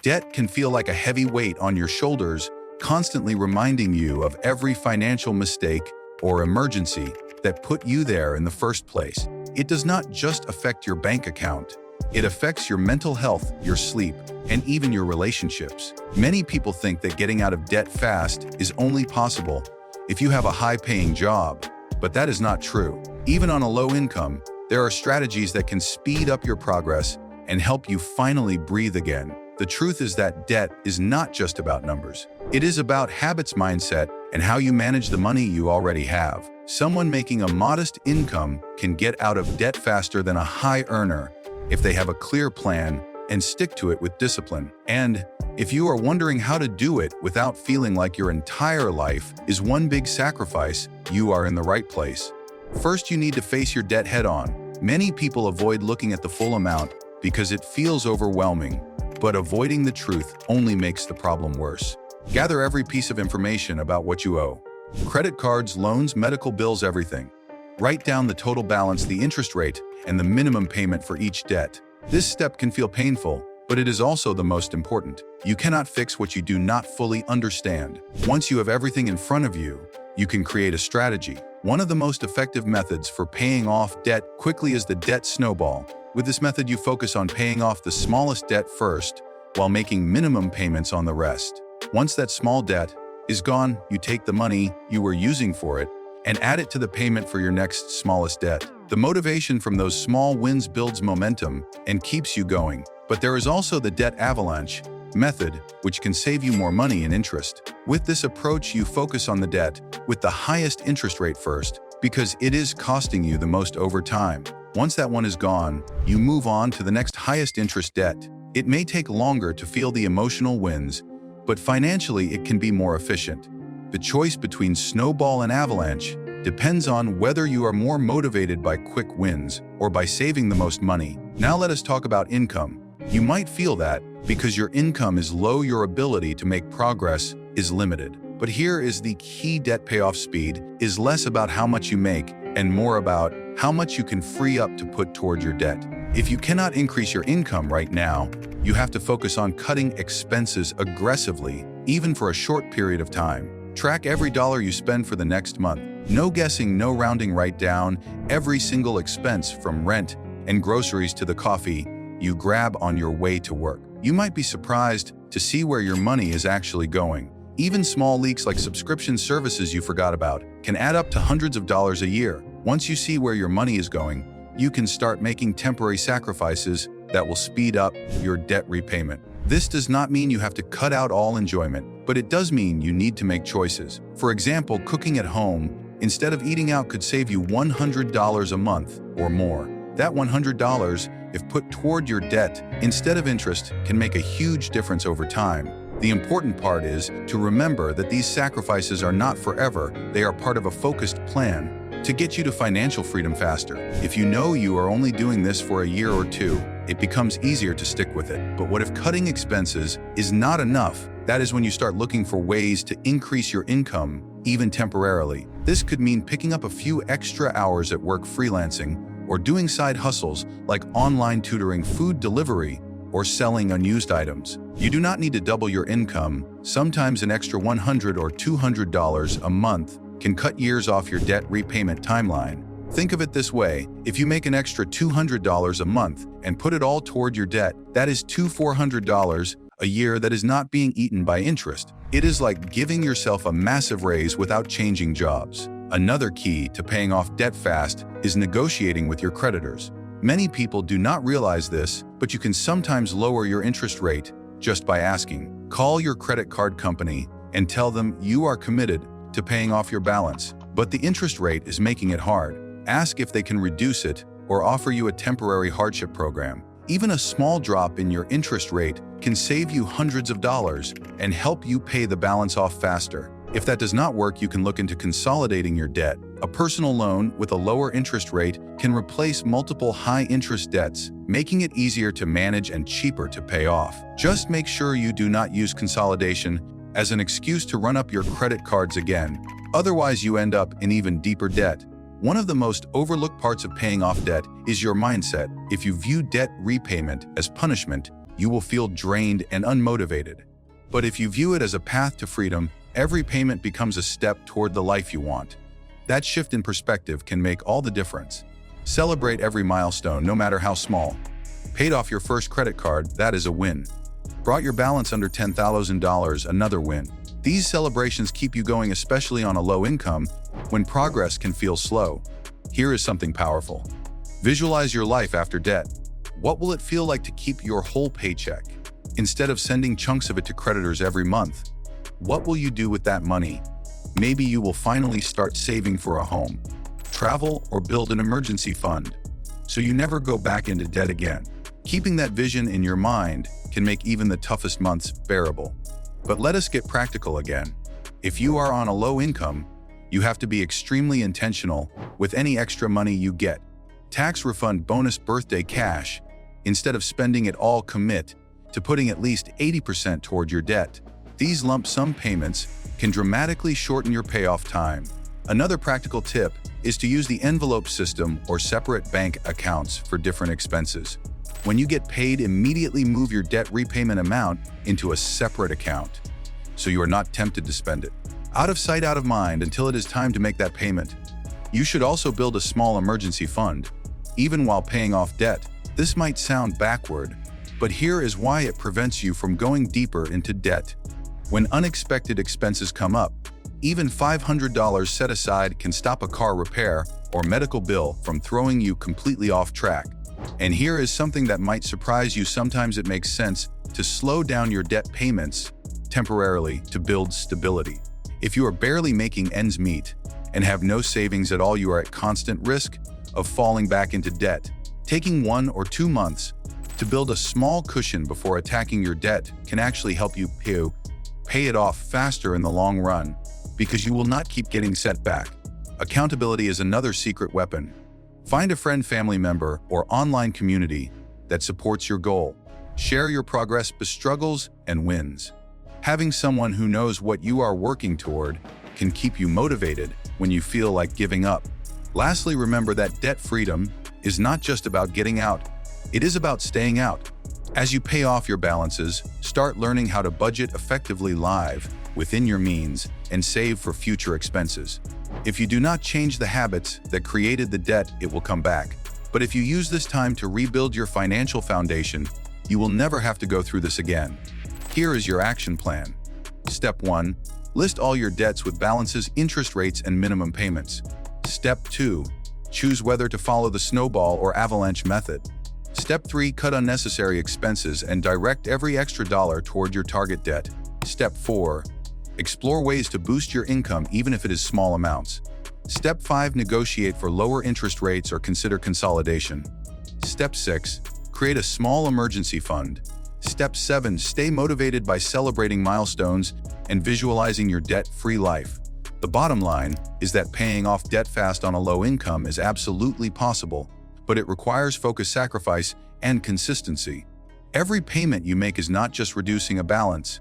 Debt can feel like a heavy weight on your shoulders, constantly reminding you of every financial mistake or emergency that put you there in the first place. It does not just affect your bank account. It affects your mental health, your sleep, and even your relationships. Many people think that getting out of debt fast is only possible if you have a high-paying job, but that is not true. Even on a low income, there are strategies that can speed up your progress and help you finally breathe again. The truth is that debt is not just about numbers. It is about habits, mindset, and how you manage the money you already have. Someone making a modest income can get out of debt faster than a high earner if they have a clear plan and stick to it with discipline. And if you are wondering how to do it without feeling like your entire life is one big sacrifice, you are in the right place. First, you need to face your debt head-on. Many people avoid looking at the full amount because it feels overwhelming, but avoiding the truth only makes the problem worse. Gather every piece of information about what you owe. Credit cards, loans, medical bills, everything. Write down the total balance, the interest rate, and the minimum payment for each debt. This step can feel painful, but it is also the most important. You cannot fix what you do not fully understand. Once you have everything in front of you, you can create a strategy. One of the most effective methods for paying off debt quickly is the debt snowball. With this method, you focus on paying off the smallest debt first, while making minimum payments on the rest. Once that small debt is gone, you take the money you were using for it and add it to the payment for your next smallest debt. The motivation from those small wins builds momentum and keeps you going. But there is also the debt avalanche method, which can save you more money in interest. With this approach, you focus on the debt with the highest interest rate first, because it is costing you the most over time. Once that one is gone, you move on to the next highest interest debt. It may take longer to feel the emotional wins, but financially it can be more efficient. The choice between snowball and avalanche depends on whether you are more motivated by quick wins or by saving the most money. Now let us talk about income. You might feel that because your income is low, your ability to make progress is limited. But here is the key: debt payoff speed is less about how much you make and more about how much you can free up to put toward your debt. If you cannot increase your income right now, you have to focus on cutting expenses aggressively, even for a short period of time. Track every dollar you spend for the next month. No guessing, no rounding. Write down every single expense, from rent and groceries to the coffee you grab on your way to work. You might be surprised to see where your money is actually going. Even small leaks like subscription services you forgot about can add up to hundreds of dollars a year. Once you see where your money is going, you can start making temporary sacrifices that will speed up your debt repayment. This does not mean you have to cut out all enjoyment, but it does mean you need to make choices. For example, cooking at home instead of eating out could save you $100 a month or more. That $100, if put toward your debt instead of interest, can make a huge difference over time. The important part is to remember that these sacrifices are not forever. They are part of a focused plan to get you to financial freedom faster. If you know you are only doing this for a year or two, it becomes easier to stick with it. But what if cutting expenses is not enough? That is when you start looking for ways to increase your income, even temporarily. This could mean picking up a few extra hours at work, freelancing, or doing side hustles like online tutoring, food delivery, or selling unused items. You do not need to double your income. Sometimes an extra $100 or $200 a month can cut years off your debt repayment timeline. Think of it this way: if you make an extra $200 a month and put it all toward your debt, that is $400 a year that is not being eaten by interest. It is like giving yourself a massive raise without changing jobs. Another key to paying off debt fast is negotiating with your creditors. Many people do not realize this, but you can sometimes lower your interest rate just by asking. Call your credit card company and tell them you are committed to paying off your balance, but the interest rate is making it hard. Ask if they can reduce it or offer you a temporary hardship program. Even a small drop in your interest rate can save you hundreds of dollars and help you pay the balance off faster. If that does not work, you can look into consolidating your debt. A personal loan with a lower interest rate can replace multiple high-interest debts, making it easier to manage and cheaper to pay off. Just make sure you do not use consolidation as an excuse to run up your credit cards again. Otherwise, you end up in even deeper debt. One of the most overlooked parts of paying off debt is your mindset. If you view debt repayment as punishment, you will feel drained and unmotivated. But if you view it as a path to freedom, every payment becomes a step toward the life you want. That shift in perspective can make all the difference. Celebrate every milestone, no matter how small. Paid off your first credit card, that is a win. Brought your balance under $10,000, another win. These celebrations keep you going, especially on a low income, when progress can feel slow. Here is something powerful. Visualize your life after debt. What will it feel like to keep your whole paycheck, instead of sending chunks of it to creditors every month? What will you do with that money? Maybe you will finally start saving for a home, travel, or build an emergency fund, so you never go back into debt again. Keeping that vision in your mind can make even the toughest months bearable. But let us get practical again. If you are on a low income, you have to be extremely intentional with any extra money you get. Tax refund, bonus, birthday cash. Instead of spending it all, commit to putting at least 80% toward your debt. These lump sum payments can dramatically shorten your payoff time. Another practical tip is to use the envelope system or separate bank accounts for different expenses. When you get paid, immediately move your debt repayment amount into a separate account, so you are not tempted to spend it. Out of sight, out of mind until it is time to make that payment. You should also build a small emergency fund, even while paying off debt. This might sound backward, but here is why it prevents you from going deeper into debt. When unexpected expenses come up, even $500 set aside can stop a car repair or medical bill from throwing you completely off track. And here is something that might surprise you. Sometimes it makes sense to slow down your debt payments temporarily to build stability. If you are barely making ends meet and have no savings at all, you are at constant risk of falling back into debt. Taking 1 or 2 months to build a small cushion before attacking your debt can actually help you pay it off faster in the long run, because you will not keep getting set back. Accountability is another secret weapon. Find a friend, family member, or online community that supports your goal. Share your progress, struggles, and wins. Having someone who knows what you are working toward can keep you motivated when you feel like giving up. Lastly, remember that debt freedom is not just about getting out. It is about staying out. As you pay off your balances, start learning how to budget effectively, live within your means, and save for future expenses. If you do not change the habits that created the debt, it will come back. But if you use this time to rebuild your financial foundation, you will never have to go through this again. Here is your action plan. Step 1. List all your debts with balances, interest rates, and minimum payments. Step 2. Choose whether to follow the snowball or avalanche method. Step 3. Cut unnecessary expenses and direct every extra dollar toward your target debt. Step 4. Explore ways to boost your income even if it is small amounts. Step 5. Negotiate for lower interest rates or consider consolidation. Step 6. Create a small emergency fund. Step 7. Stay motivated by celebrating milestones and visualizing your debt-free life. The bottom line is that paying off debt fast on a low income is absolutely possible, but it requires focus, sacrifice, and consistency. Every payment you make is not just reducing a balance,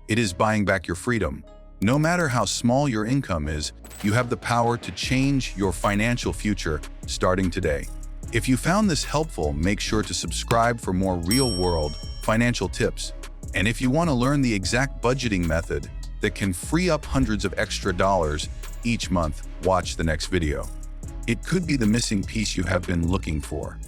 it is buying back your freedom. No matter how small your income is, you have the power to change your financial future starting today. If you found this helpful, make sure to subscribe for more real-world financial tips. And if you want to learn the exact budgeting method that can free up hundreds of extra dollars each month, watch the next video. It could be the missing piece you have been looking for.